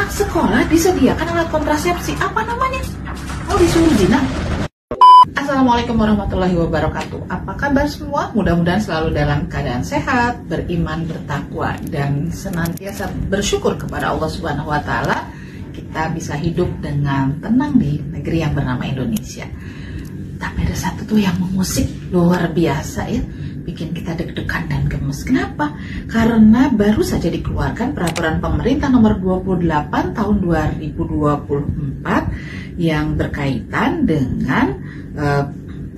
Anak sekolah disediakan alat kontrasepsi. Apa namanya? Oh, disuruh zina. Assalamualaikum warahmatullahi wabarakatuh. Apa kabar semua? Mudah-mudahan selalu dalam keadaan sehat, beriman, bertakwa, dan senantiasa bersyukur kepada Allah Subhanahu wa Ta'ala. Kita bisa hidup dengan tenang di negeri yang bernama Indonesia. Tapi ada satu tuh yang mengusik luar biasa ya, bikin kita deg-degan dan gemes. Kenapa? Karena baru saja dikeluarkan peraturan pemerintah nomor 28 tahun 2024 yang berkaitan dengan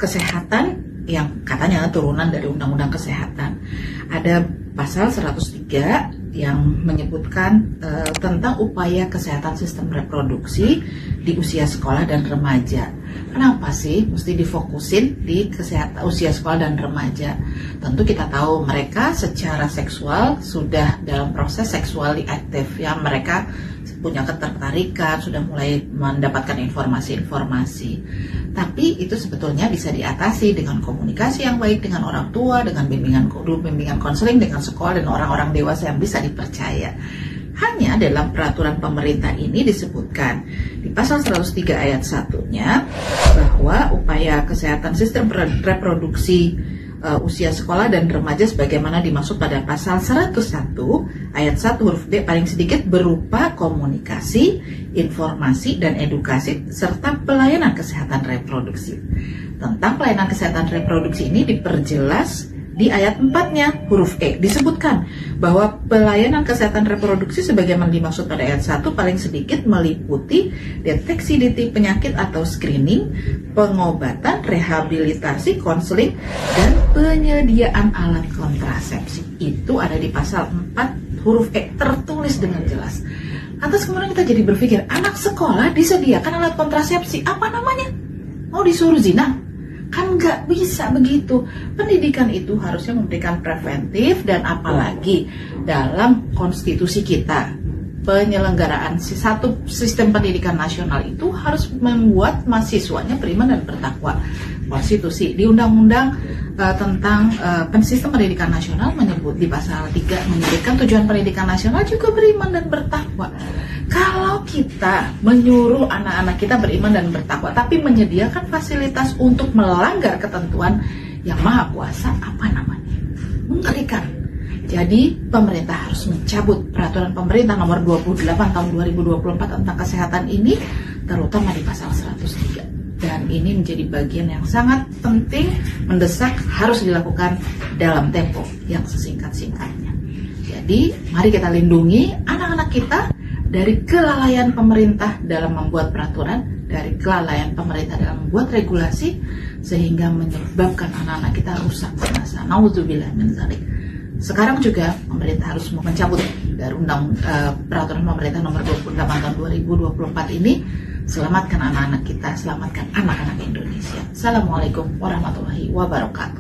kesehatan yang katanya turunan dari Undang-Undang Kesehatan. Ada pasal 103 yang menyebutkan tentang upaya kesehatan sistem reproduksi di usia sekolah dan remaja. Kenapa sih mesti difokusin di kesehatan usia sekolah dan remaja? Tentu kita tahu mereka secara seksual sudah dalam proses seksually aktif ya, mereka punya ketertarikan, sudah mulai mendapatkan informasi-informasi. Tapi itu sebetulnya bisa diatasi dengan komunikasi yang baik dengan orang tua, dengan bimbingan konseling, dengan sekolah dan orang-orang dewasa yang bisa dipercaya. Hanya dalam peraturan pemerintah ini disebutkan di pasal 103 ayat 1-nya bahwa upaya kesehatan sistem reproduksi usia sekolah dan remaja sebagaimana dimaksud pada pasal 101 ayat 1 huruf D paling sedikit berupa komunikasi, informasi, dan edukasi serta pelayanan kesehatan reproduksi. Tentang pelayanan kesehatan reproduksi ini diperjelas di ayat 4-nya huruf E disebutkan bahwa pelayanan kesehatan reproduksi sebagaimana dimaksud pada ayat 1 paling sedikit meliputi deteksi dini penyakit atau screening, pengobatan, rehabilitasi, konseling, dan penyediaan alat kontrasepsi. Itu ada di pasal 4 huruf E tertulis dengan jelas. Lantas kemudian kita jadi berpikir, anak sekolah disediakan alat kontrasepsi, apa namanya? Mau disuruh zina? Kan nggak bisa begitu. Pendidikan itu harusnya memberikan preventif, dan apalagi dalam konstitusi kita penyelenggaraan satu sistem pendidikan nasional itu harus membuat mahasiswanya beriman dan bertakwa. Konstitusi di undang-undang tentang sistem pendidikan nasional menyebut di pasal 3 menyebutkan tujuan pendidikan nasional juga beriman dan bertakwa. Kalau kita menyuruh anak-anak kita beriman dan bertakwa tapi menyediakan fasilitas untuk melanggar ketentuan yang maha kuasa, apa namanya? Mengerikan. Jadi pemerintah harus mencabut peraturan pemerintah nomor 28 tahun 2024 tentang kesehatan ini, terutama di pasal 103. Dan ini menjadi bagian yang sangat penting, mendesak, harus dilakukan dalam tempo yang sesingkat-singkatnya. Jadi mari kita lindungi anak-anak kita dari kelalaian pemerintah dalam membuat peraturan, dari kelalaian pemerintah dalam membuat regulasi, sehingga menyebabkan anak-anak kita rusak binasa. Nauzubillah min dzalik. Sekarang juga pemerintah harus mencabut dari peraturan pemerintah nomor 28 tahun 2024 ini. Selamatkan anak-anak kita, selamatkan anak-anak Indonesia. Assalamualaikum warahmatullahi wabarakatuh.